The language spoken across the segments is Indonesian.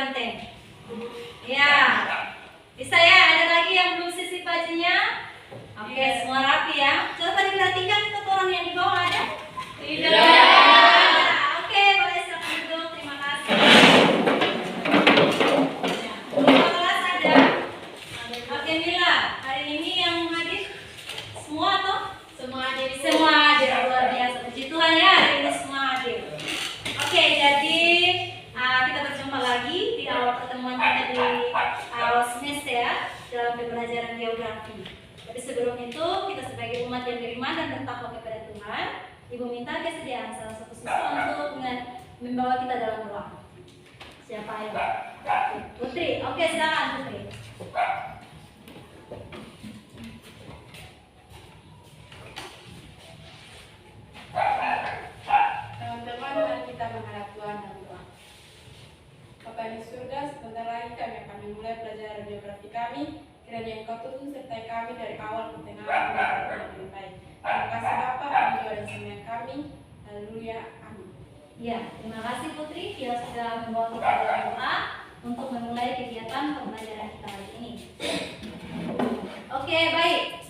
banteng. Ya, bisa ya. Ada lagi yang belum sisip bajunya? Oke, semua rapi ya. Coba diperhatikan kotoran yang di bawah ada? Tidak. Oke, boleh silakan duduk. Terima kasih. Semua kelas ada? Oke, Mila. Hari ini yang hadir semua atau? Semua hadir. Semua hadir, luar biasa. Puji Tuhan ya, hari ini semua hadir. Oke, jadi kita berjumpa lagi di awal pertemuan kita di awal semester ya, dalam pembelajaran geografi. Tapi sebelum itu, kita sebagai umat yang beriman dan bertakwa kepada Tuhan, Ibu minta kesediaan salah satu siswa untuk membawa kita dalam doa. Siapa ayo? Putri. Oke, silakan Putri. Teman-teman, mari kita menghadap Tuhan dan doa. Bapa di surga, sebentar lagi kami akan memulai pelajaran geografi kami. Kiranya Engkau tuntun sertai kami dari awal ke tengah dengan lebih baik. Terima kasih Bapa, kami doa dan sembahyang kami. Haleluya, amin. Ya, terima kasih Putri. Dia sudah membawa kita dalam doa untuk memulai kegiatan pembelajaran kita hari ini. Oke, baik.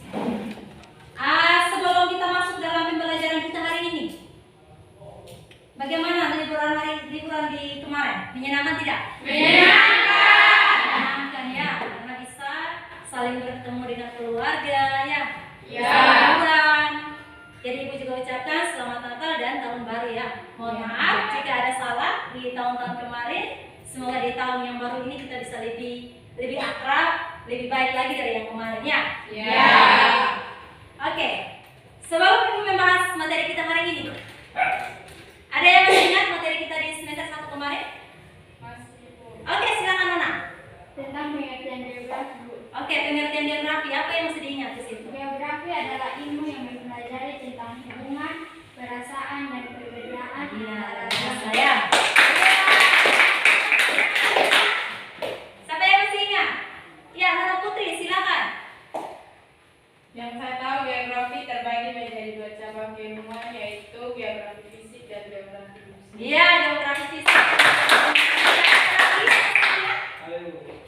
Sebelum kita masuk dalam pembelajaran kita hari ini, bagaimana liburan di kemarin? Menyenangkan tidak? Menyenangkan ya, karena bisa saling bertemu dengan keluarga ya. Liburan. Jadi Ibu juga ucapkan selamat Natal dan Tahun Baru ya. Mohon maaf jika ada salah di tahun-tahun kemarin. Semoga di tahun yang baru ini kita bisa lebih akrab, lebih baik lagi dari yang kemarin ya. Oke. Sebelum Ibu membahas materi kita hari ini, ada yang masih ingat materi kita di semester 1 kemarin? Oke, silakan Nona. Tentang pengertian geografi. Oke, pengertian geografi apa yang masih diingat di situ? Geografi adalah ilmu yang mempelajari tentang hubungan, perasaan, dan perbedaan antara Saya. Siapa yang masih ingat? Ya, Nona Putri, silakan. Yang saya tahu, geografi terbagi menjadi dua cabang keilmuan, yaitu geografi fisik dan geografi musik. Iya, geografi fisik.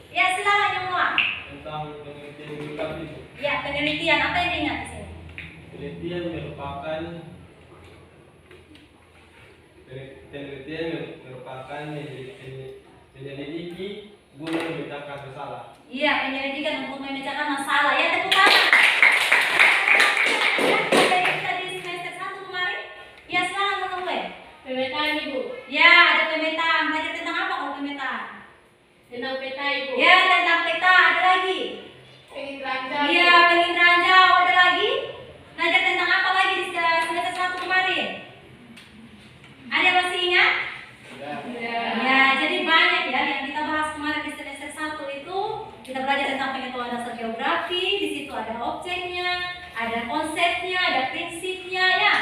Ya, silakan yang mau. Tentang penelitian geografi. Ya, penelitian apa yang diingat di sini? Penelitian merupakan menyelidiki guna memecahkan masalah. Iya, penyelidikan untuk memecahkan masalah. Ya, tepuk tangan. Materi kita di semester 1 kemarin. Ya, silakan Nona Wen. pemetaan, Ibu. Ya, ada pemetaan. Belajar tentang apa kalau pemetaan? Tentang peta, Ibu. Ya, tentang peta. Ada lagi? Penginderaan jauh. Iya, penginderaan jauh. Ada lagi? Belajar tentang apa lagi di semester 1 kemarin? Ada yang masih ingat? Ya, jadi banyak ya yang kita bahas kemarin di semester 1 itu. Kita belajar tentang pengetahuan dasar geografi. Di situ ada objeknya, ada konsepnya, ada prinsipnya ya.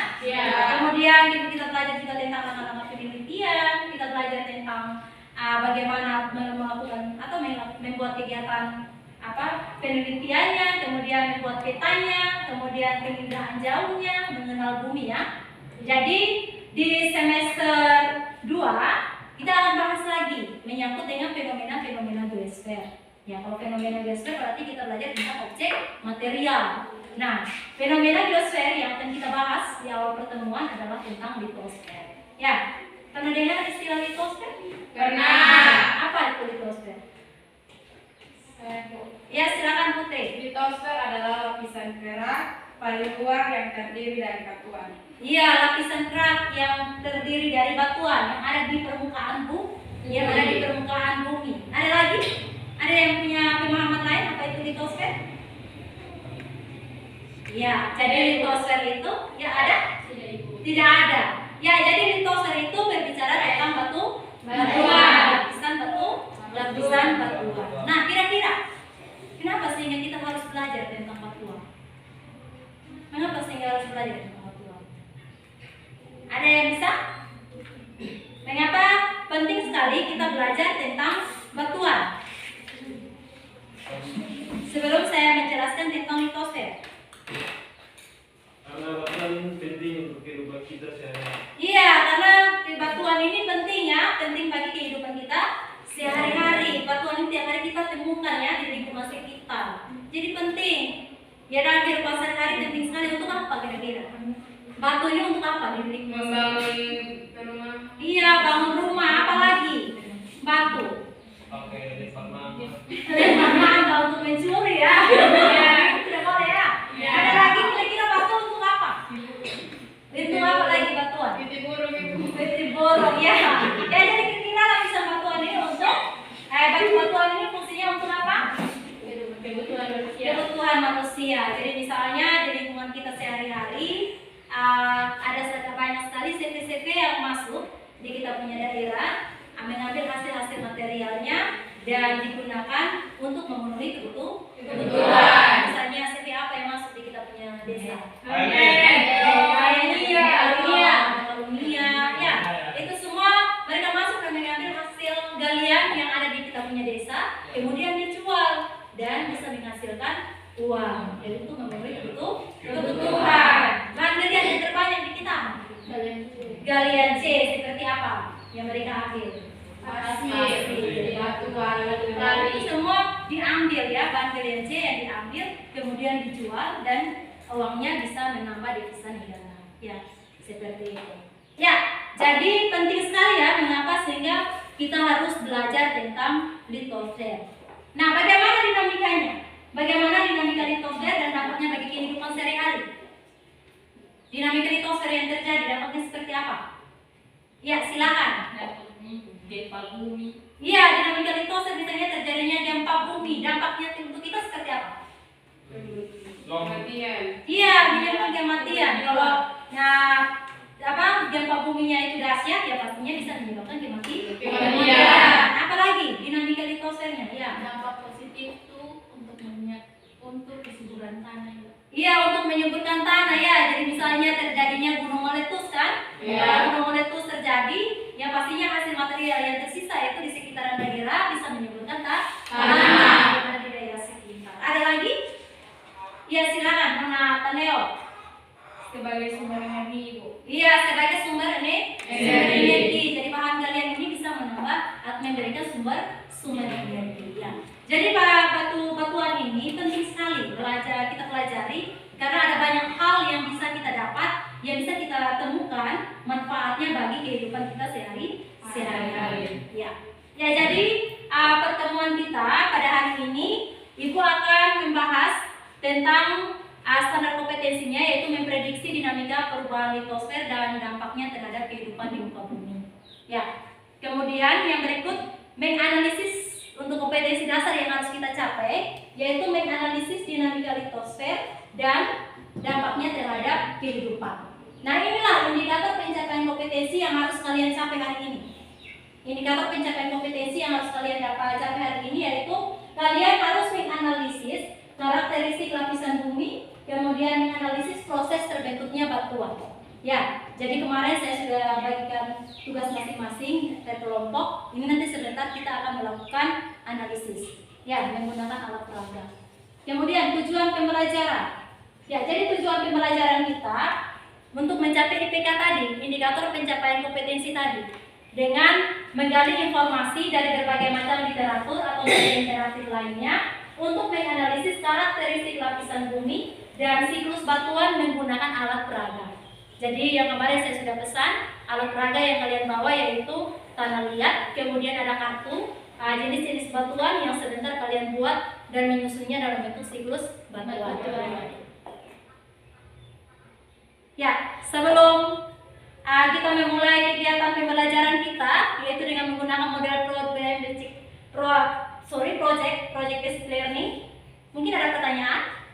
Kemudian kita belajar juga tentang langkah-langkah penelitian. Kita belajar tentang bagaimana melakukan atau membuat kegiatan penelitiannya, kemudian membuat petanya, kemudian penginderaan jauhnya, mengenal bumi ya. Jadi di semester 2 kita akan bahas lagi menyangkut dengan fenomena-fenomena geosfer. Ya, kalau fenomena geosfer berarti kita belajar tentang objek material. Nah, fenomena geosfer yang akan kita bahas di awal pertemuan adalah tentang litosfer. Ya, pernah dengar istilah litosfer? Pernah. Apa itu litosfer? Ya, silakan Putri. Litosfer adalah lapisan kerak paling luar yang terdiri dari batuan. Iya, lapisan kerak yang terdiri dari batuan yang ada di permukaan bumi. Ada lagi? Ada yang punya pemahaman lain apa itu litosfer? Ya, jadi litosfer itu ya ada? Tidak ada. Ya, jadi litosfer itu berbicara tentang batuan, lapisan batuan. Nah, kira-kira kenapa sehingga kita harus belajar tentang batuan? Mengapa sehingga harus belajar tentang batuan? Ada yang bisa? Mengapa penting sekali kita belajar tentang batuan? Sebelum saya menjelaskan tentang litosfer. Karena batuan penting untuk kehidupan kita sehari-hari. Iya, karena batuan ini penting ya, penting bagi kehidupan kita sehari-hari. Ya dalam kehidupan sehari-hari penting sekali untuk apa kira-kira? Batu ini untuk apa dibeli? Membangun rumah. Iya, bangun rumah, apa lagi? Batu. Oke, ini sama. Mama untuk mencuri ya. Tidak boleh ya. Ada lagi kira-kira batu untuk apa? Untuk apa lagi batuan? Titik burung itu. Beti borong ya. Ya jadi kira-kira lapisan batuan ini untuk batu-batuan ini fungsinya untuk apa? Kebutuhan manusia. Kebutuhan manusia. Jadi misalnya di lingkungan kita sehari-hari ada banyak sekali CV-CV yang masuk di kita punya daerah, mengambil hasil-hasil materialnya dan digunakan untuk memenuhi kebutuhan. Misalnya CV apa yang masuk di kita punya desa? Alumnia, ya. Itu semua mereka masuk dan mengambil hasil galian yang ada di kita punya desa, kemudian dijual dan bisa menghasilkan uang. Jadi itu memenuhi kebutuhan. Bahan galian yang terbanyak di kita galian C seperti apa yang mereka ambil? Pasir, batuan, batu kali. Semua diambil ya, bahan galian C yang diambil kemudian dijual dan uangnya bisa menambah devisa negara. Ya, seperti itu. Ya, jadi penting sekali ya mengapa sehingga kita harus belajar tentang litosfer. Nah, bagaimana dinamikanya? Bagaimana dinamika litosfer dan dampaknya bagi kehidupan sehari-hari? Dinamika litosfer yang terjadi dampaknya seperti apa? Ya, silakan. Gempa bumi. Iya, dinamika litosfer misalnya terjadinya gempa bumi, dampaknya untuk kita seperti apa? Kematian. Iya, menyebabkan kematian. Kalau gempa buminya itu dahsyat, ya pastinya bisa menyebabkan kematian. Apalagi dinamika litosfernya, ya. Dampak positif itu untuk kesuburan tanah. Iya, untuk menyuburkan tanah ya. Jadi misalnya terjadinya gunung meletus kan? Iya. Kalau gunung meletus terjadi, ya pastinya hasil material yang tersisa itu di sekitaran daerah bisa menyuburkan tanah yang ada di daerah sekitar. Ada lagi? Ya silakan, Nona Taneo. Sebagai sumber energi, Bu. Iya, sebagai sumber energi. Jadi bahan galian ini bisa menambah atau memberikan sumber energi. Ya. Jadi batuan ini penting sekali kita pelajari karena ada banyak hal yang bisa kita dapat, yang bisa kita temukan manfaatnya bagi kehidupan kita sehari-hari. Ya. Ya, jadi pertemuan kita pada hari ini Ibu akan membahas tentang standar kompetensinya, yaitu memprediksi dinamika perubahan litosfer dan dampaknya terhadap kehidupan di muka bumi. Ya. Kemudian yang berikut menganalisis untuk kompetensi dasar yang harus kita capai, yaitu menganalisis dinamika litosfer dan dampaknya terhadap kehidupan. Nah, inilah indikator pencapaian kompetensi yang harus kalian capai hari ini. Indikator pencapaian kompetensi yang harus kalian capai hari ini yaitu kalian harus menganalisis karakteristik lapisan bumi, kemudian menganalisis proses terbentuknya batuan. Ya, jadi kemarin saya sudah bagikan tugas masing-masing per kelompok. Ini nanti sebentar kita akan melakukan analisis. Ya, menggunakan alat peraga. Kemudian tujuan pembelajaran. Ya, jadi tujuan pembelajaran kita untuk mencapai IPK tadi, indikator pencapaian kompetensi tadi, dengan menggali informasi dari berbagai macam literatur atau media interaktif lainnya untuk menganalisis karakteristik lapisan bumi dan siklus batuan menggunakan alat peraga. Jadi yang kemarin saya sudah pesan, alat peraga yang kalian bawa yaitu tanah liat, kemudian ada kartu jenis-jenis batuan yang sebentar kalian buat dan menyusunnya dalam bentuk siklus batuan. Ya, sebelum kita memulai kegiatan pembelajaran kita, yaitu dengan menggunakan model project based learning, mungkin ada pertanyaan?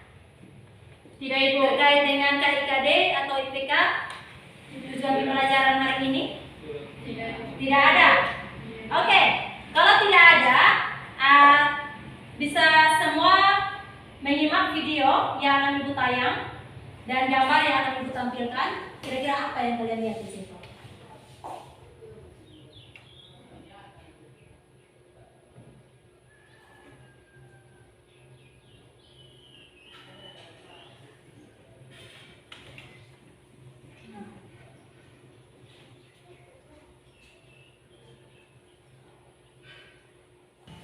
Tidak, Ibu. Terkait dengan KIKD atau IPK tujuan pembelajaran hari ini? Tidak ada. Oke, kalau tidak ada, bisa semua menyimak video yang akan Ibu tayang dan gambar yang akan Ibu tampilkan. Kira-kira apa yang kalian lihat di situ?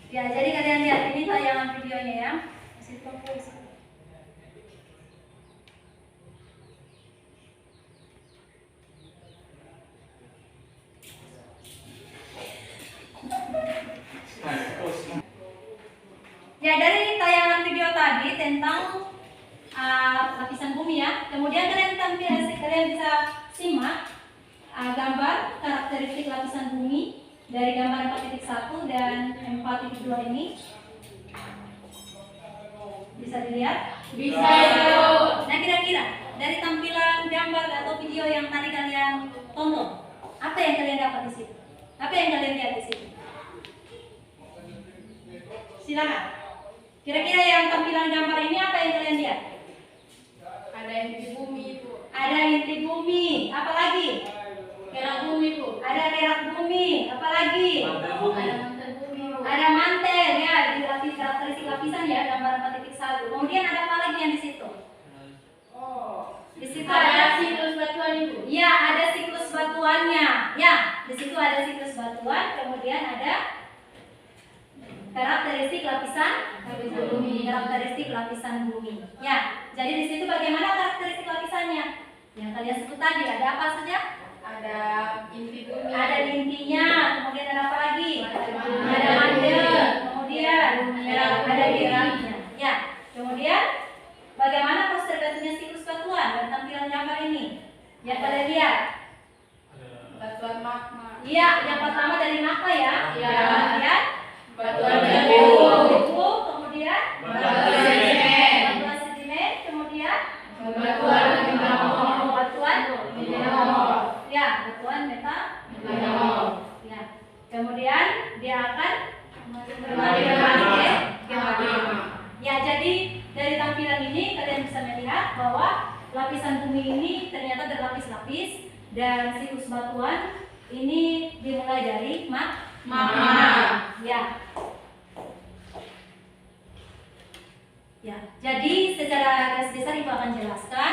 Ya, jadi kalian lihat ini tayangan videonya ya. tentang lapisan bumi ya. Kemudian kalian bisa simak gambar karakteristik lapisan bumi dari gambar 4.1 dan 4.2 ini. Bisa dilihat? Bisa, Ibu. Nah, kira-kira dari tampilan gambar atau video yang tadi kalian tonton, apa yang kalian dapat di situ? Apa yang kalian lihat di situ? Silakan. Kira-kira yang tampilan gambar ini apa yang kalian lihat? Ada yang di bumi, Ibu. Ada inti bumi, apa lagi? Kerak bumi, Ibu. Ada kerak bumi, apa lagi? Mantel bumi. Ada mantel bumi, Ibu. Ada mantel ya, di karakteristik lapisan ya, gambar 4.1. Kemudian ada apa lagi yang di situ? Di situ Ada siklus batuan, Ibu. ya, ada siklus batuannya. Ya, di situ ada siklus batuan, kemudian ada karakteristik lapisan bumi. Karakteristik lapisan bumi. Ya, jadi di situ bagaimana karakteristik lapisannya? Yang kalian sebut tadi ada apa saja? Ada inti bumi. Ada intinya, kemudian ada apa lagi? Ada Ada mantel, kemudian ada geraknya. Ya, kemudian bagaimana proses terbentuknya siklus batuan dan tampilan gambar ini? Yang kalian lihat? Batuan magma. Iya, yang pertama dari magma ya. Iya. Kemudian Batuan beku, kemudian Batuan sedimen. batuan sedimen, kemudian Batuan metamorf. batuan Metamorf. ya, batuan Metamorf. ya. Kemudian dia akan Kembali ke magma. Ya, jadi dari tampilan ini kalian bisa melihat bahwa lapisan bumi ini ternyata berlapis-lapis dan siklus batuan ini dimulai dari magma. Ya. Ya, jadi secara garis besar Ibu akan jelaskan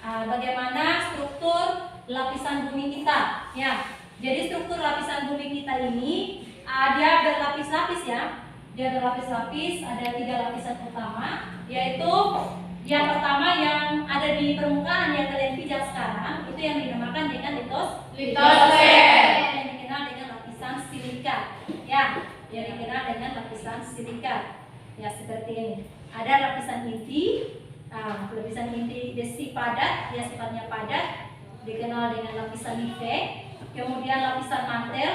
bagaimana struktur lapisan bumi kita. Ya, jadi struktur lapisan bumi kita ini dia berlapis-lapis ya. Dia berlapis-lapis, ada 3 lapisan utama, yaitu yang pertama yang ada di permukaan yang kalian pijak sekarang itu yang dinamakan dengan Litosfer. yang dikenal dengan lapisan silika. Ya, yang dikenal dengan lapisan silika. Ya, seperti ini. Ada lapisan inti, lapisan inti besi padat, ya sifatnya padat, dikenal dengan lapisan nive. Kemudian lapisan mantel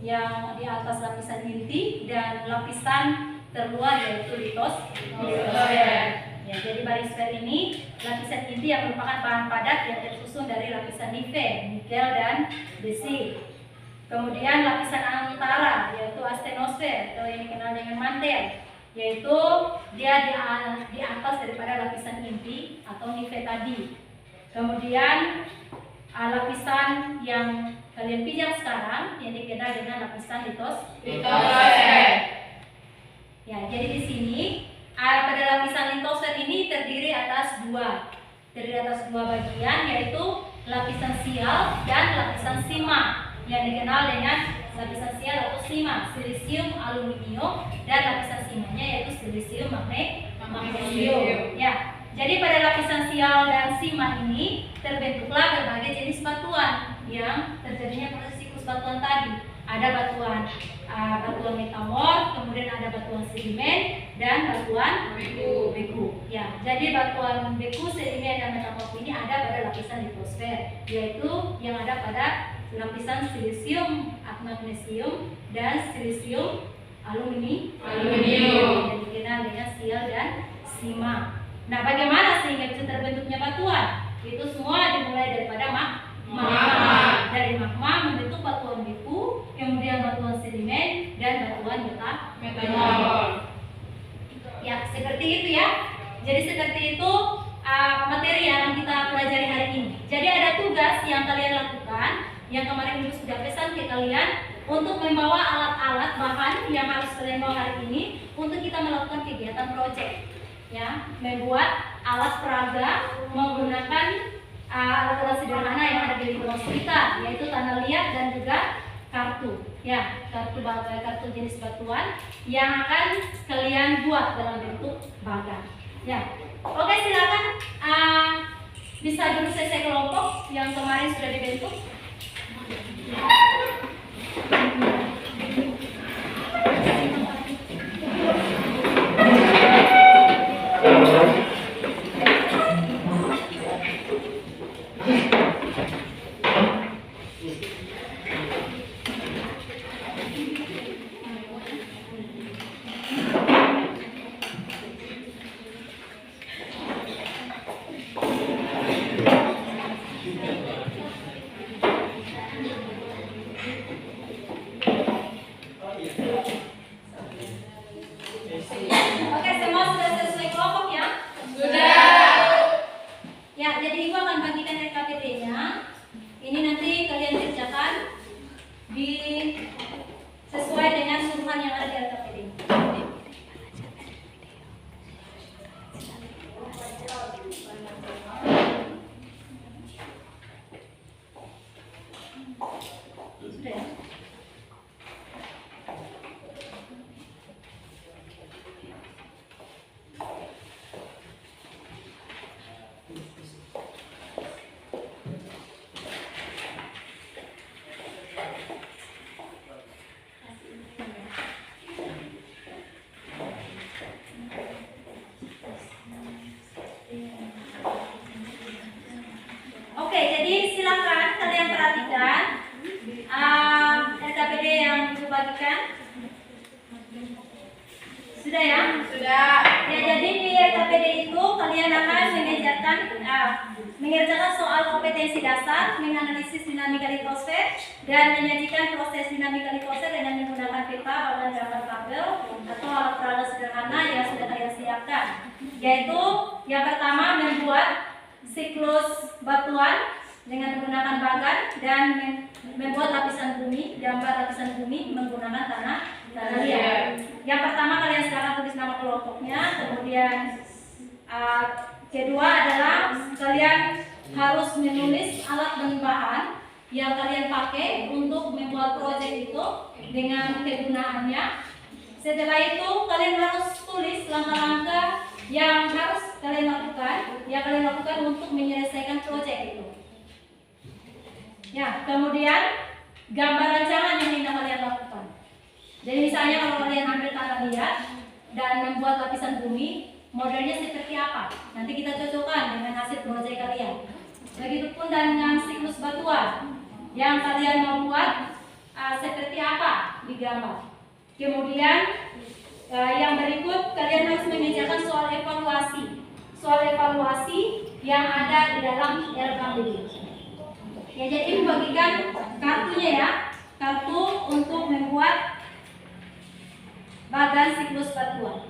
yang di atas lapisan inti dan lapisan terluar yaitu litosfer. Ya, jadi barisfer ini lapisan inti yang merupakan bahan padat yang tersusun dari lapisan nive, nikel dan besi. Kemudian lapisan antara yaitu astenosfer atau yang dikenal dengan mantel, yaitu dia di atas daripada lapisan inti atau nive tadi. Kemudian lapisan yang kalian pijak sekarang yang dikenal dengan lapisan Litosfer. Ya, jadi di sini pada lapisan litosfer ini terdiri atas dua bagian, yaitu lapisan sial dan lapisan sima yang dikenal dengan lapisan sial atau sima, silisium, aluminium, dan lapisan simanya yaitu silisium, magnesium. Ya, jadi pada lapisan sial dan sima ini terbentuklah berbagai jenis batuan yang terjadinya proses siklus batuan tadi. Ada batuan metamorf, kemudian ada batuan sedimen dan batuan beku. Ya, jadi batuan beku, sedimen dan metamorf ini ada pada lapisan litosfer, yaitu yang ada pada lapisan silisium, magnesium dan silisium aluminium yang dikenal dengan sial dan sima. Nah, bagaimana sehingga bisa terbentuknya batuan? Itu semua dimulai daripada magma. Dari magma membentuk batuan beku, kemudian batuan sedimen dan batuan metamorf. Ya, seperti itu ya. Jadi seperti itu materi yang kita pelajari hari ini. Jadi ada tugas yang kalian lakukan, yang kemarin Ibu sudah pesan ke kalian untuk membawa alat-alat bahan yang harus kalian bawa hari ini untuk kita melakukan kegiatan proyek. Ya, membuat alat peraga menggunakan alat-alat sederhana yang ada di lingkungan kita, yaitu tanah liat dan juga kartu. Ya, kartu jenis batuan yang akan kalian buat dalam bentuk bagan. Ya, oke, silakan bisa dulu selesai kelompok yang kemarin sudah dibentuk. Sudah ya? Sudah. Ya, jadi di KPD itu kalian akan mengerjakan soal kompetensi dasar, menganalisis dinamika litosfer, dan menyajikan proses dinamika litosfer dengan menggunakan peta, balon, dan tabel atau alat peraga sederhana yang sudah kalian siapkan. Yaitu yang pertama membuat siklus batuan dengan menggunakan bagan dan membuat lapisan bumi, gambar lapisan bumi menggunakan tanah liat. Yang pertama kalian silakan tulis nama kelompoknya, kemudian kedua adalah kalian harus menulis alat dan bahan yang kalian pakai untuk membuat proyek itu dengan kegunaannya. Setelah itu kalian harus tulis langkah-langkah yang harus kalian lakukan untuk menyelesaikan proyek itu. Ya, kemudian gambar rancangan yang ingin kalian lakukan. Jadi misalnya kalau kalian ambil tanah liat dan membuat lapisan bumi, modelnya seperti apa? Nanti kita cocokkan dengan hasil proyek kalian. Begitupun dengan siklus batuan yang kalian mau buat seperti apa di gambar. Kemudian yang berikut kalian harus mengerjakan soal evaluasi yang ada di dalam RKPD. Ya, jadi membagikan kartunya ya, kartu untuk membuat bagan siklus batuan.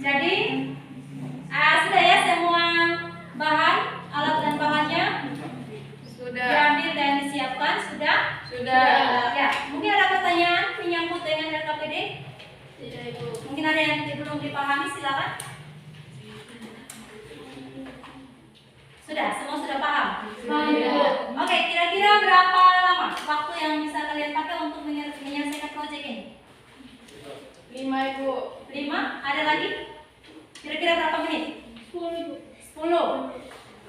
Jadi sudah ya semua bahan, alat dan bahannya Sudah. diambil dan disiapkan, sudah? Sudah. Ya, mungkin ada pertanyaan menyangkut dengan RKPD? Tidak, Ibu. Mungkin ada yang belum dipahami, silakan. Sudah, semua sudah paham? Sudah. Oke, kira-kira berapa lama waktu yang bisa kalian pakai untuk menyelesaikan proyek ini? 5, Ibu. 5? Ada lagi? Kira-kira berapa menit? 10.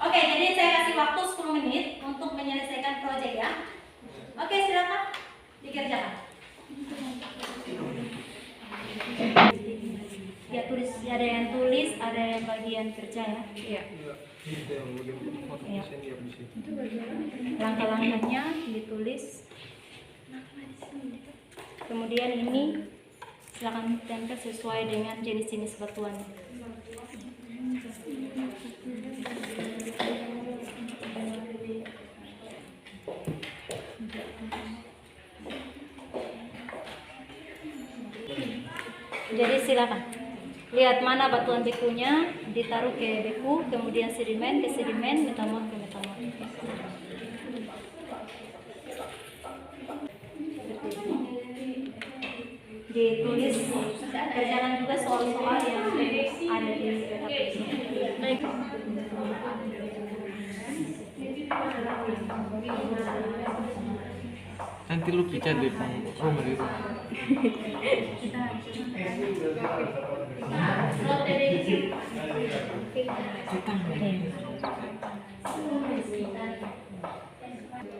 Oke, jadi saya kasih waktu 10 menit untuk menyelesaikan proyek ya. Oke, silakan dikerjakan. Ya, tulis, ada yang tulis, ada yang bagian kerja ya. Iya. Ya. Langkah-langkahnya ditulis. Kemudian ini silakan tempel sesuai dengan jenis-jenis batuan. Jadi silakan lihat mana batuan bekunya, ditaruh ke beku, kemudian sedimen ke sedimen, metamorf ke metamorf. Ditulis, kerjakan juga soal-soal yang ada di Nanti lu pica di rumah itu.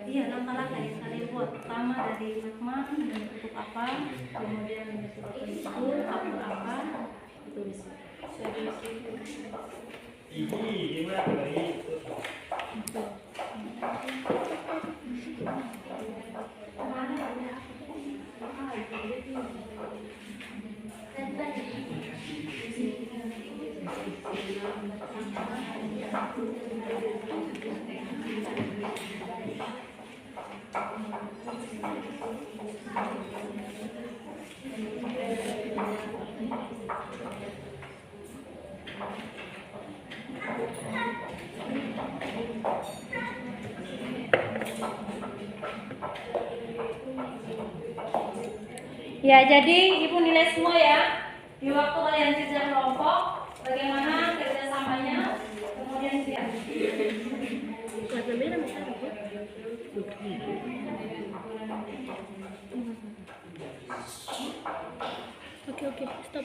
Iya, langkah-langkah yang kalian buat. Pertama dari magma, bentuk apa, kemudian bentuk apa itu, kapur apa, ditulis. Ya, jadi Ibu nilai semua ya. Di waktu kalian kerja kelompok, bagaimana kerjasamanya, kemudian dia. Oke, stop.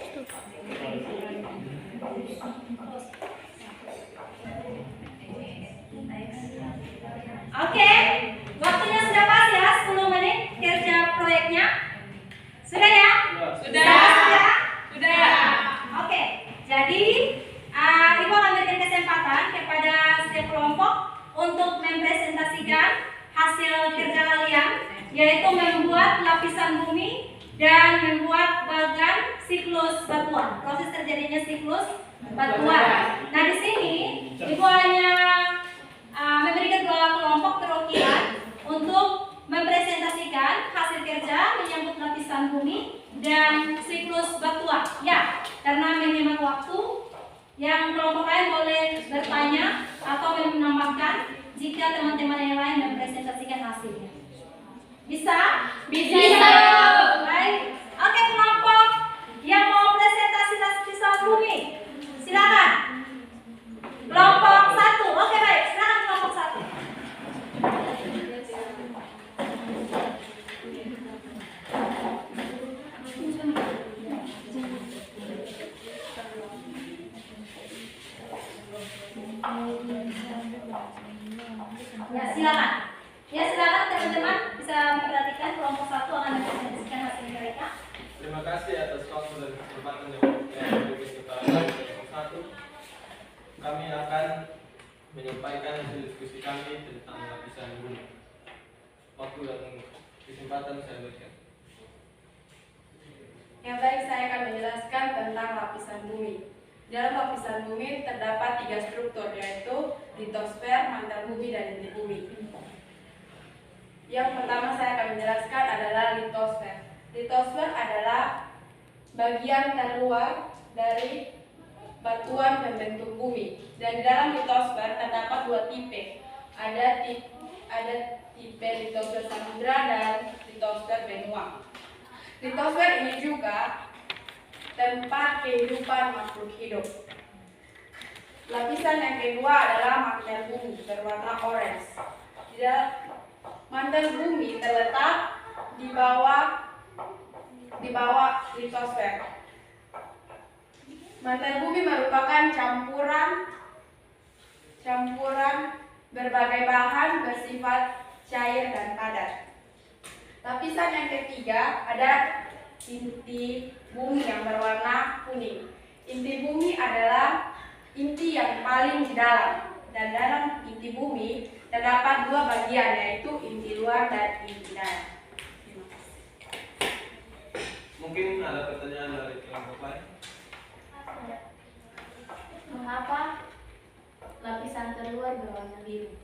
Oke, waktunya sudah pas ya, 10 menit kerja proyeknya. Sudah ya? Sudah. Sudah? Sudah. dan membuat bagan siklus batuan. Proses terjadinya siklus batuan. Nah, di sini Ibu hanya memberikan 2 kelompok perwakilan untuk mempresentasikan hasil kerja menyangkut lapisan bumi dan siklus batuan. Ya, karena menghemat waktu, yang kelompok lain boleh bertanya atau menambahkan jika teman-teman yang lain mempresentasikan hasilnya. Bisa? Bisa. Baik. Oke, kelompok yang mau presentasi lapisan bumi, silakan. Kelompok 1. Oke, baik. Silakan kelompok 1. Ya, silakan. Ya, silakan teman-teman bisa memperhatikan kelompok 1 akan mempresentasikan hasil mereka. Terima kasih atas waktu dan kesempatan yang diberikan kepada kelompok 1. Kami akan menyampaikan hasil diskusi kami tentang lapisan bumi. Waktu dan kesempatan saya berikan. Yang baik, saya akan menjelaskan tentang lapisan bumi. Dalam lapisan bumi terdapat 3 struktur, yaitu litosfer, mantel bumi, dan inti bumi. Yang pertama saya akan menjelaskan adalah litosfer. Litosfer adalah bagian terluar dari batuan pembentuk bumi. Dan di dalam litosfer terdapat 2 tipe. Ada tipe litosfer samudra dan litosfer benua. Litosfer ini juga tempat kehidupan makhluk hidup. Lapisan yang kedua adalah mantel bumi berwarna orange. Mantel bumi terletak di bawah litosfer. Mantel bumi merupakan campuran berbagai bahan bersifat cair dan padat. Lapisan yang ketiga ada inti bumi yang berwarna kuning. Inti bumi adalah inti yang paling di dalam, dan dalam inti bumi terdapat 2 bagian, yaitu inti luar dan inti dalam. Terima kasih. Mungkin ada pertanyaan dari kelompok lain. Mengapa lapisan terluar berwarna biru?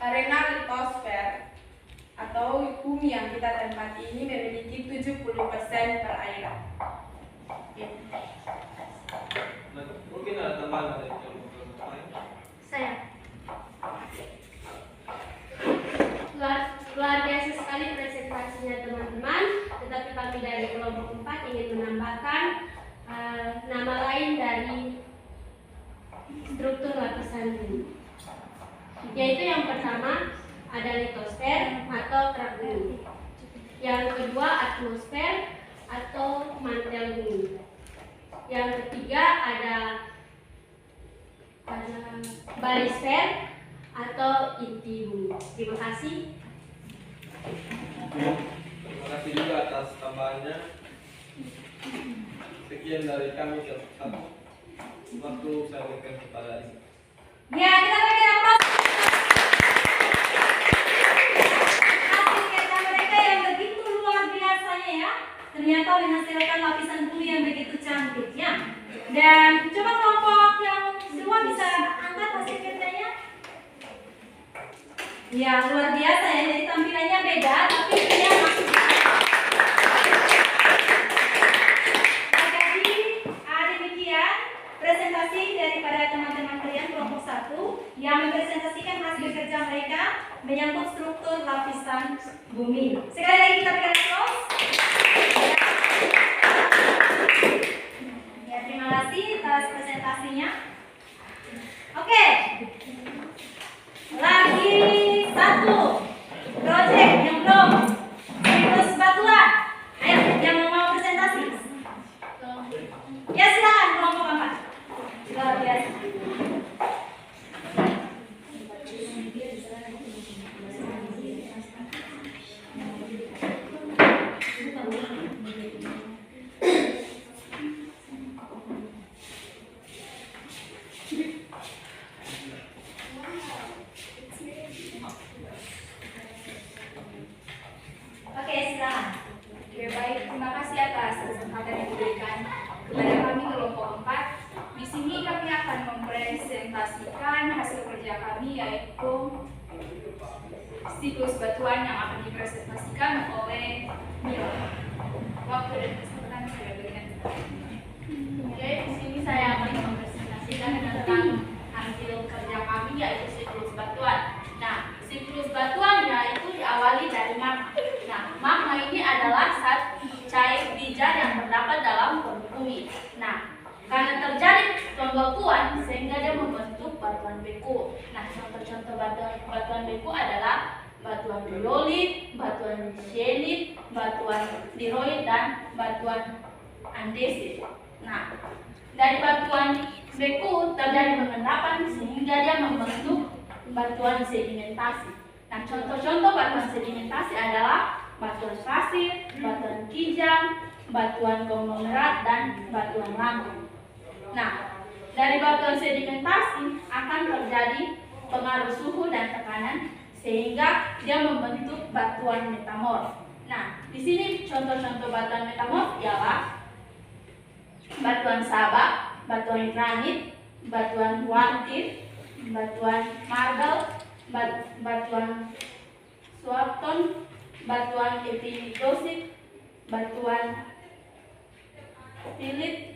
Karena litosfer atau bumi yang kita tempati ini memiliki 70% perairan. Mungkin ada tambahan dari kelompok lain. Saya. Luar biasa sekali presentasinya teman-teman, tetapi kami dari kelompok 4 ingin menambahkan nama lain dari struktur lapisan bumi, yaitu yang pertama ada litosfer atau kerak bumi, yang kedua atmosfer atau mantel bumi, yang ketiga ada barisfer atau inti bumi. Terima kasih. Terima kasih juga atas tambahannya. Sekian dari kami kelompok 1. Waktu saya berikan kepada Isa. Ya, kita berikan aplaus. Hasil kerja mereka yang begitu luar biasanya ya. Ternyata menghasilkan lapisan bumi yang begitu cantik ya. Dan coba kelompok yang semua bisa angkat hasil kerjanya. Ya, luar biasa ya. Jadi tampilannya beda, tapi dia masih. Jadi, demikian presentasi daripada teman-teman kalian kelompok 1 yang mempresentasikan hasil kerja mereka menyangkut struktur lapisan bumi. Sekali lagi kita berikan aplaus. Ya, terima kasih atas presentasinya. Oke. Lagi 1 project yang belum. yaitu siklus batuan yang akan dipresentasikan oleh Milo. Waktu dan kesempatan saya berikan. Oke, di sini saya akan mempresentasikan tentang hasil kerja kami yaitu siklus batuan. Nah, siklus batuan itu diawali dari magma. Nah, magma ini adalah zat cair pijar yang terdapat dalam perut bumi. Nah, karena terjadi pembekuan sehingga dia membentuk batuan beku. Nah, contoh-contoh batuan beku adalah batuan riolit, batuan sienit, batuan diroid, dan batuan andesit. Nah, dari batuan beku terjadi pengendapan sehingga dia membentuk batuan sedimentasi. Nah, contoh-contoh batuan sedimentasi adalah batuan pasir, batuan kijang, batuan konglomerat, dan batuan lambung. Nah, dari batuan sedimentasi akan terjadi pengaruh suhu dan tekanan sehingga dia membentuk batuan metamorf. Nah, di sini contoh-contoh batuan metamorf ialah batuan sabak, batuan granit, batuan kuartit, batuan marble, batuan swarton, batuan epinidosit, batuan pilit,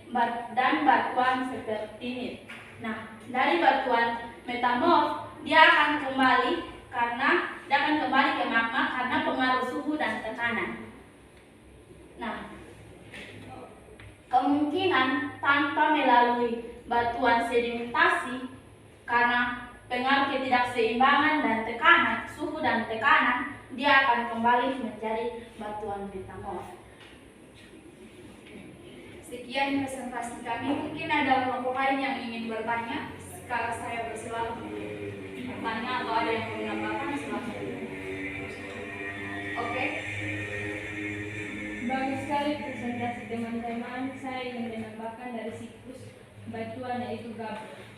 dan batuan serpentinit. Nah, dari batuan metamorf dia akan kembali ke magma karena pengaruh suhu dan tekanan. Nah, kemungkinan tanpa melalui batuan sedimentasi karena pengaruh ketidakseimbangan dan tekanan, suhu dan tekanan, dia akan kembali menjadi batuan metamorf. Sekian presentasi kami. Mungkin ada kelompok lain yang ingin bertanya. Kalau saya bersilakan bertanya atau ada yang mau menambahkan, silakan. Oke. Bagus sekali presentasi teman-teman. Saya ingin menambahkan dari siklus batuan yaitu gabus.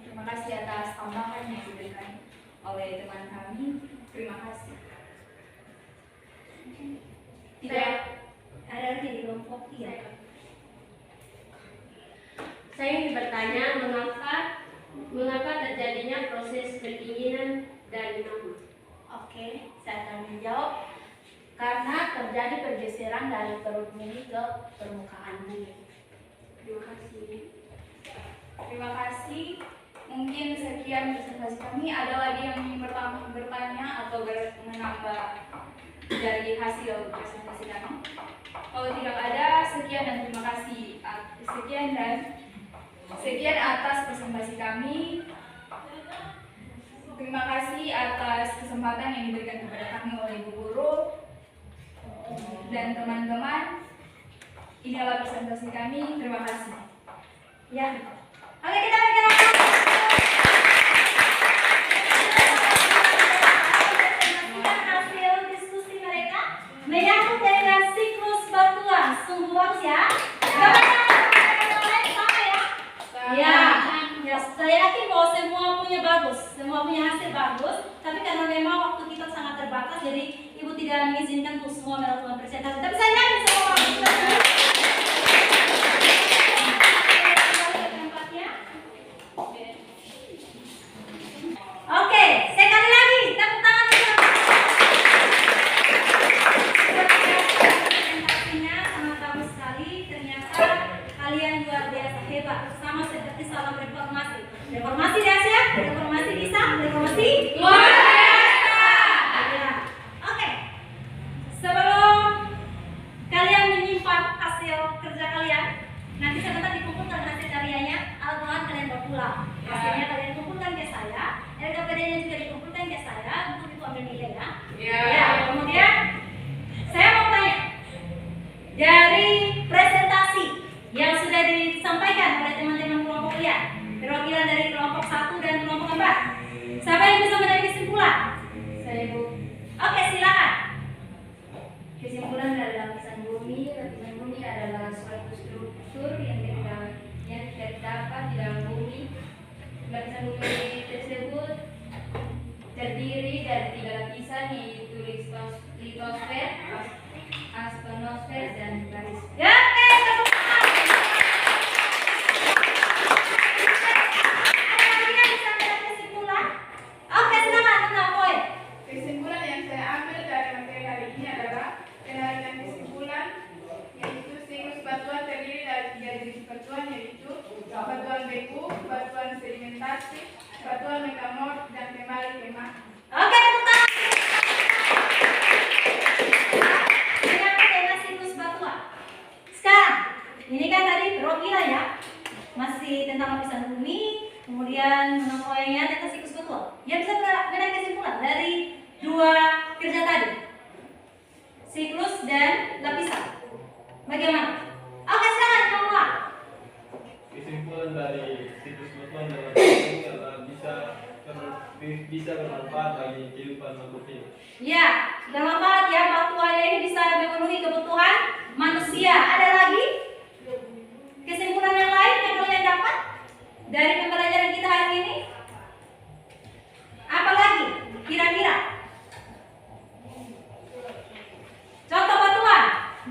Terima kasih atas tambahan yang diberikan oleh teman kami. Terima kasih. Tidak ada lagi di kelompok 3. Saya ingin bertanya mengapa terjadinya proses pendinginan dari magma. Oke, saya akan menjawab. Karena terjadi pergeseran dari perut bumi ke permukaan bumi. Terima kasih. Terima kasih. Mungkin sekian presentasi kami. Ada lagi yang ingin bertanya atau menambah dari hasil presentasi kami? Kalau tidak ada, sekian dan terima kasih. Sekian atas presentasi kami. Terima kasih atas kesempatan yang diberikan kepada kami oleh Ibu Guru dan teman-teman. Inilah presentasi kami. Terima kasih. Ya. Oke, kita berikan hasil diskusi mereka menyangkut dengan siklus batuan. Sungguh bagus ya. Sama ya. Ya, saya yakin bahwa semua punya bagus, semua punya hasil bagus. Tapi karena memang waktu kita sangat terbatas, jadi Ibu tidak mengizinkan untuk semua melakukan presentasi. Tapi saya yakin semua bagus. Oke, sekali lagi tepuk tangan untuk presentasinya sangat bagus sekali. Ternyata kalian luar biasa hebat, sama seperti salam reformasi. Reformasi di Asia, reformasi bisa, reformasi luar biasa. Ya. Oke, sebelum kalian menyimpan hasil kerja kalian, nanti sebentar dikumpulkan hasil karyanya, alat-alat kalian bawa pulang. Hasilnya kalian kumpulkan ke saya. LKPD-nya juga dikumpulkan ke saya untuk ambil nilai ya. Ya, kemudian saya mau tanya dari presentasi yang sudah disampaikan oleh teman-teman kelompok kalian, perwakilan dari kelompok 1 dan kelompok 4. Siapa yang bisa menarik kesimpulan? Saya Bu. Oke, silakan. Kesimpulan dari lapisan bumi adalah suatu struktur yang terdapat di dalam bumi. Lapisan bumi tersebut terdiri dari 3 lapisan yaitu litosfer, asthenosfer, dan barisfer. Ya, oke, tepuk tangan. Ada lagi yang bisa menarik kesimpulan? sedimentasi, batuan metamorf, dan kembali ke magma. Oke, tepuk tangan. Ini apa tema siklus batuan? Sekarang, ini kan tadi Rogila ya, masih tentang lapisan bumi, kemudian menurut poinnya tentang siklus batuan. Yang bisa menarik kesimpulan dari dua kerja tadi, siklus dan lapisan. Bagaimana? Oke, sekarang yang kedua. Kesimpulan dari siklus batuan dan lapisan ini adalah bisa bermanfaat bagi kehidupan makhluk hidup. Ya, bermanfaat ya, batuannya ini bisa memenuhi kebutuhan manusia. Ada lagi kesimpulan yang lain yang kalian dapat dari pembelajaran kita hari ini? Apa lagi kira-kira? Contoh batuan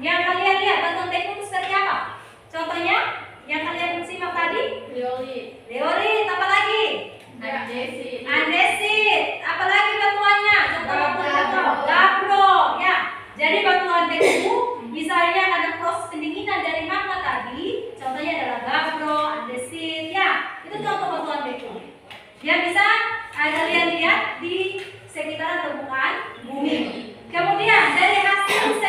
yang kalian lihat, batuan teku itu seperti apa? Contohnya yang kalian simak tadi? Leolit, apa lagi? Andesit, apalagi batuannya? Contoh batuan gabbro, ya. Jadi batuan teku misalnya ada proses pendinginan dari magma tadi, contohnya adalah gabbro, andesit, ya. Itu contoh batuan teku. Yang bisa kalian lihat di sekitaran permukaan bumi. Kemudian dari hasil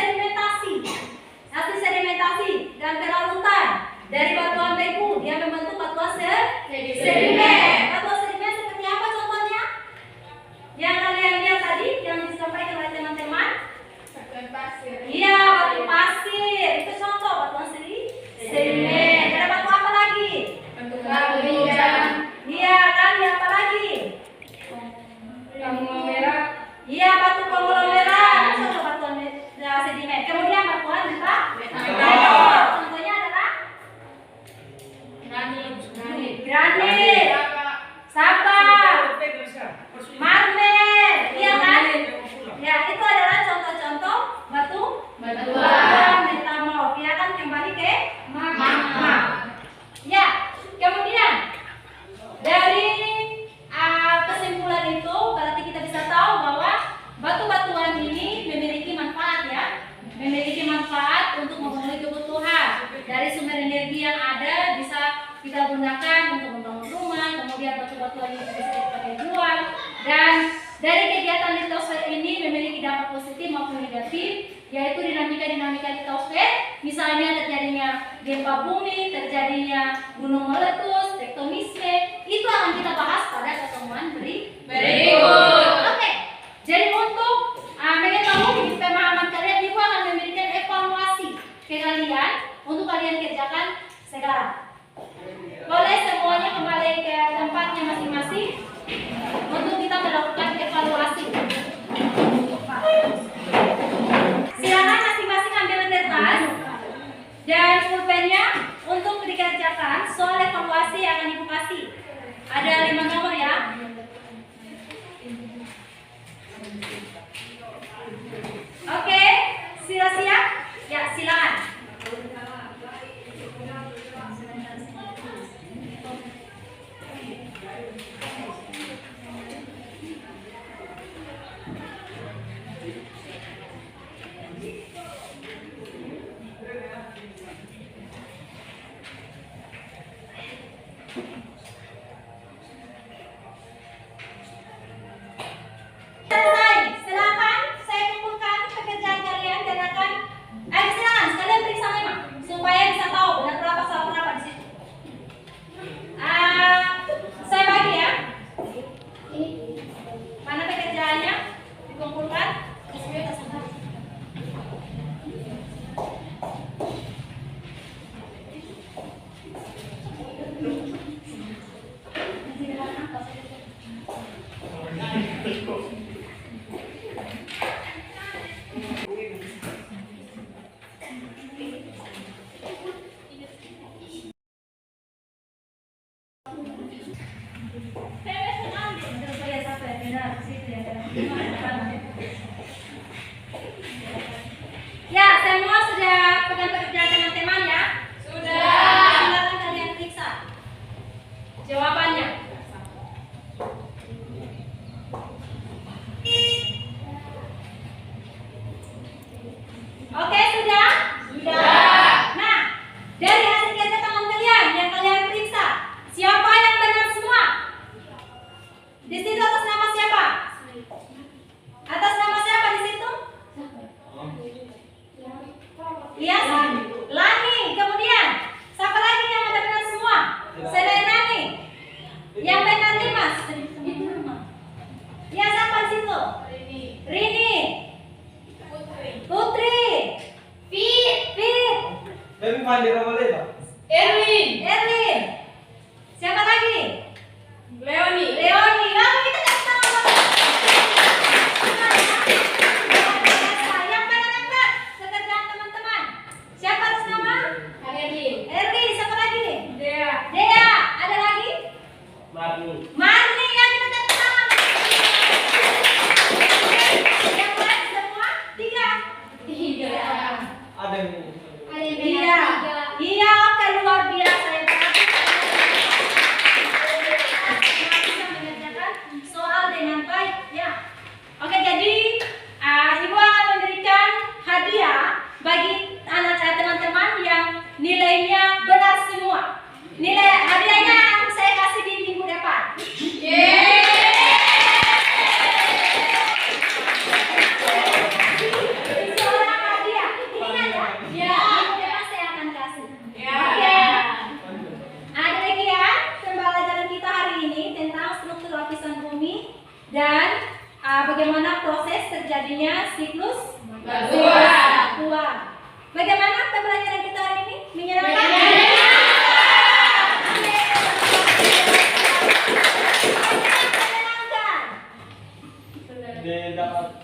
sedimentasi dan pelarutan dari batuan teku dia membentuk batuan sedimen. Batuan sedimen seperti apa contohnya? Yang kalian lihat tadi yang disampaikan oleh teman-teman? Batuan pasir. Iya, batu pasir. Itu contoh batuan sedimen. Ada batu apa lagi? Batu karbon. Iya, kan apa lagi? Konglomerat. Iya, batu konglomerat. Contoh batuan sedimen. Kemudian batuan metamorf. Contohnya adalah granit, sabar, marmer, iya kan? Ya, itu adalah contoh-contoh batuan metamorf. Ya kan, kembali ke magma. Ya, kemudian dari kesimpulan itu berarti kita bisa tahu bahwa batu-batuan ini memiliki manfaat ya, memiliki manfaat untuk memenuhi kebutuhan dari sumber energi yang ada, bisa kita gunakan untuk membangun rumah, kemudian batu-batuan ini bisa kita pakai jual, dan dari kegiatan litosfer ini memiliki dampak positif maupun negatif, yaitu dinamika litosfer, misalnya terjadinya gempa bumi, terjadinya gunung meletus, tektonisme, itu akan kita bahas pada pertemuan berikut. Oke, jadi untuk mengetahui pemahaman kalian, Ibu akan memberikan evaluasi ke kalian untuk kalian kerjakan sekarang. Boleh semuanya kembali ke tempatnya masing-masing untuk kita melakukan evaluasi. Silakan masing-masing ambil kertas dan pulpennya untuk dikerjakan soal evaluasi yang akan Ibu kasih. Ada 5 nomor ya. Oke, siap? Ya, silakan. Kami mandi Ramalena. Erwin, Erwin. Siapa lagi? Leoni, Leoni. Lalu kita tepuk tangan. Yang paling hebat pekerjaan teman-teman. Siapa atas nama? Erwin. Erwin. Siapa lagi? Dea, Dea. Ada lagi? Marni. Marni. Yang kita tepuk tangan. Yang lain semua? 3. Tiga. Ada yang Ada yang Iya. tiga. Iya, oke, luar biasa ya. Bisa mengerjakan soal dengan baik ya. Oke, jadi Ibu akan memberikan hadiah bagi teman-teman yang nilainya benar semua. Nilai hadiahnya akan saya kasih di minggu depan. Seorang hadiah. Ingat ya? Minggu depan saya akan kasih. Oke. Nah, demikian pembelajaran kita hari ini tentang struktur lapisan bumi dan bagaimana proses terjadinya siklus Aqua. Bagaimana pembelajaran kita hari ini? Menyenangkan? Menyenangkan.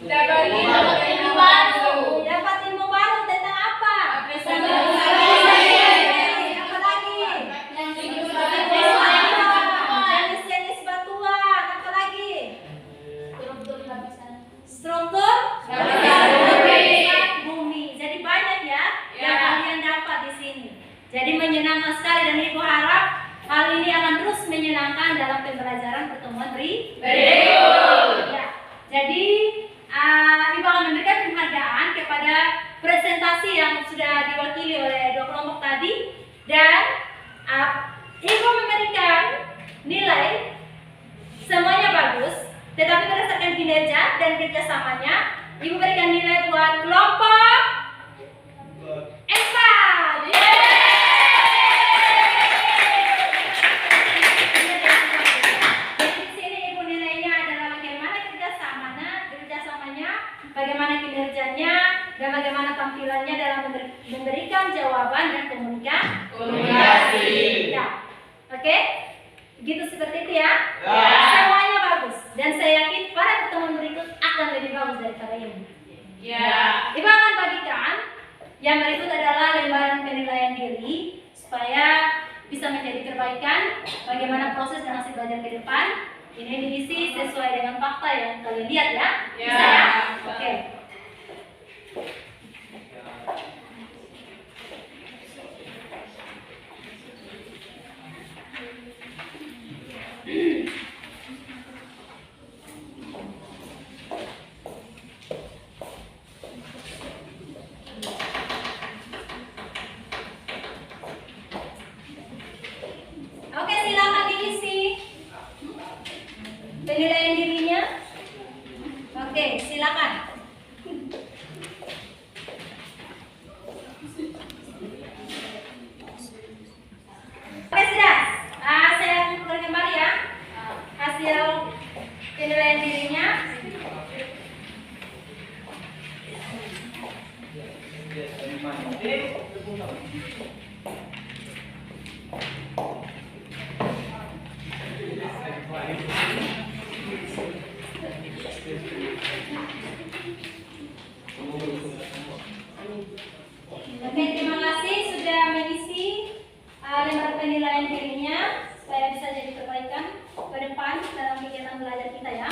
dapat ilmu baru. Dapat ilmu baru tentang apa? Apa lagi? Jenis-jenis batuan. Apa lagi? Struktur bumi. Jadi banyak ya yang kalian dapat di sini. Jadi menyenangkan sekali dan Ibu harap hal ini akan terus menyenangkan dalam pembelajaran pertemuan berikut. Ya. Jadi Ibu akan memberikan penghargaan kepada presentasi yang sudah diwakili oleh 2 kelompok tadi dan Ibu memberikan nilai semuanya bagus, tetapi berdasarkan kinerja dan kerjasamanya, Ibu berikan nilai buat kelompok 4. Jadi di sini Ibu nilainya adalah bagaimana kerjasamanya, bagaimana kinerjanya, dan bagaimana tampilannya dalam memberikan jawaban dan komunikasi. Ya, oke? Begitu seperti itu ya. Semuanya bagus dan saya yakin pada pertemuan berikut akan lebih bagus daripada ini. Ibu akan bagikan yang berikut adalah lembaran penilaian diri supaya bisa menjadi perbaikan bagaimana proses dan hasil belajar ke depan. Ini diisi sesuai dengan fakta yang kalian lihat ya. Bisa ya? Oke. Oke, silakan diisi penilaian dirinya. Oke, silakan. Oke, sudah. Saya akan kembali ya hasil penilaian dirinya. Oke, terima kasih sudah mengisi lembar penilaian dirinya supaya bisa jadi perbaikan ke depan dalam kegiatan belajar kita ya.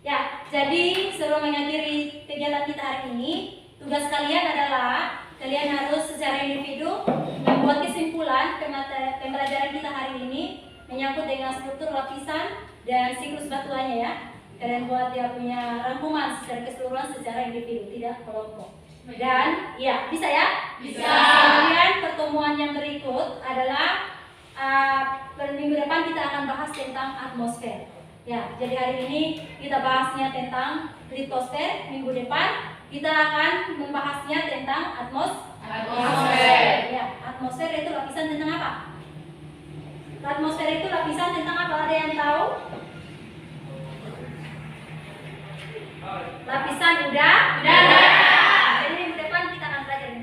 Ya, jadi sebelum mengakhiri kegiatan kita hari ini, tugas kalian adalah kalian harus secara individu membuat kesimpulan pembelajaran kita hari ini menyangkut dengan struktur lapisan dan siklus batuannya ya. Kalian buat dia punya rangkuman secara keseluruhan secara individu, tidak kelompok. Dan ya, bisa ya? Bisa. Kemudian pertemuan yang berikut adalah minggu depan kita akan bahas tentang atmosfer. Ya, jadi hari ini kita bahasnya tentang litosfer. Minggu depan kita akan membahasnya tentang atmosfer. Ya, atmosfer itu lapisan tentang apa? Atmosfer itu lapisan tentang apa? Ada yang tahu? Lapisan udara. Jadi minggu depan kita akan belajar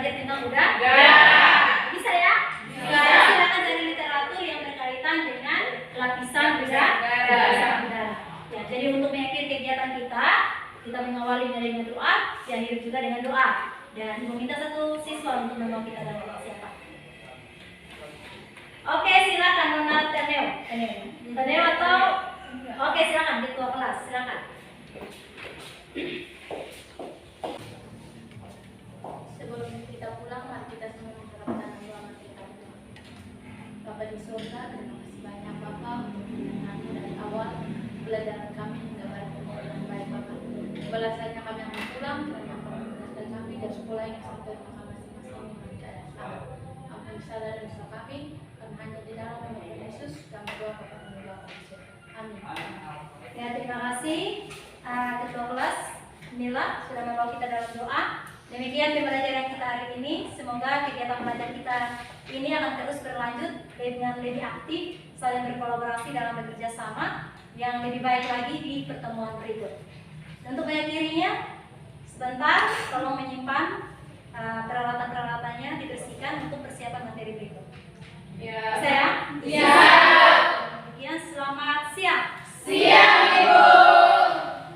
belajar tentang udara? Bisa ya? Bisa. Silakan cari literatur yang berkaitan dengan lapisan udara. Ya, jadi untuk mengakhiri kegiatan kita mengawali dengan doa, diakhiri juga dengan doa. Dan meminta satu siswa untuk membawa kita dalam persiapan. Oke, silakan Nona Taneo atau oke, silakan ketua kelas, silakan. Sebelum kita pulang, mari kita semua mengharapkan doa kita. Bapa di surga, terima kasih banyak Bapak untuk mendengarkan dari awal pelajaran kami hingga bertemu dengan baik Bapak. Balasannya kami akan pulang, karena kami mendengarkan kami dan sekolah yang sampai maka masing-masing mencari selamat. Ampuni salah dan dosa kami, karena hanya di dalam nama Tuhan Yesus kami doa kepada Allah. Amin. Ya, terima kasih ketua kelas Mila sudah membawa kita dalam doa. Demikian pembelajaran kita hari ini. Semoga kegiatan belajar kita ini akan terus berlanjut dengan lebih aktif, saling berkolaborasi dalam bekerja sama yang lebih baik lagi di pertemuan berikut. Untuk mengakhirinya, sebentar tolong menyimpan peralatan-peralatannya dibersihkan untuk persiapan materi berikut. Ya. Bisa ya? Ya. Demikian, selamat siang. Siap.